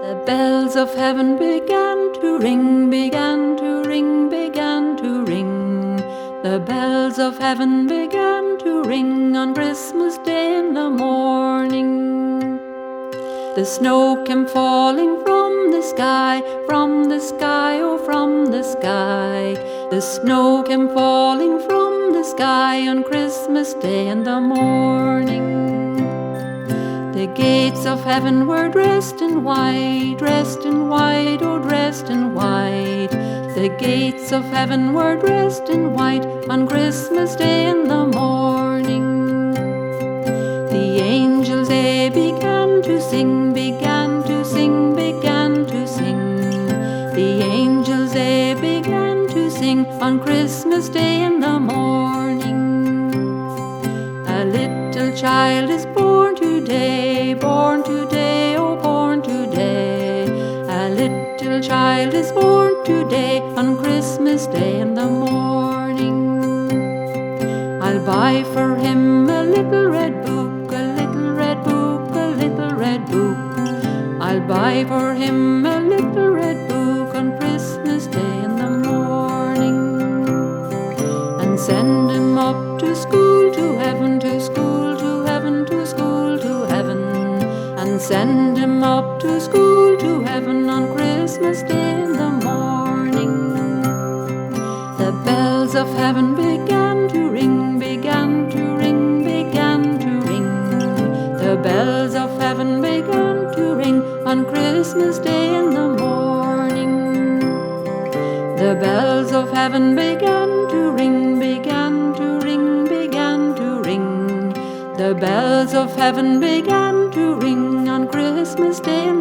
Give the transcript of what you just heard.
The bells of heaven began to ring, began to ring, began to ring. The bells of heaven began to ring on Christmas Day in the morning. The snow came falling from the sky, from the sky, oh from the sky. The snow came falling from the sky on Christmas Day in the morning. The gates of heaven were dressed in white, dressed in white, oh dressed in white. The gates of heaven were dressed in white on Christmas Day in the morning. The angels they began to sing, began to sing, began to sing. The angels they began to sing on Christmas Day in the morning. A little child is born today, born today, oh born today. A little child is born today on Christmas Day in the morning. I'll buy for him a little red book, a little red book, a little red book. I'll buy for him a little red book on Christmas Day in the morning. And send him up to school to heaven, to school to heaven, to school to heaven. And send him up to school to heaven on Christmas Day in the morning. The bells of heaven began to ring, began to ring, began to ring. The bells of heaven began to ring on Christmas Day in the morning. The bells of heaven began to ring, began to ring, began to ring. The bells of heaven began to ring on Christmas Day in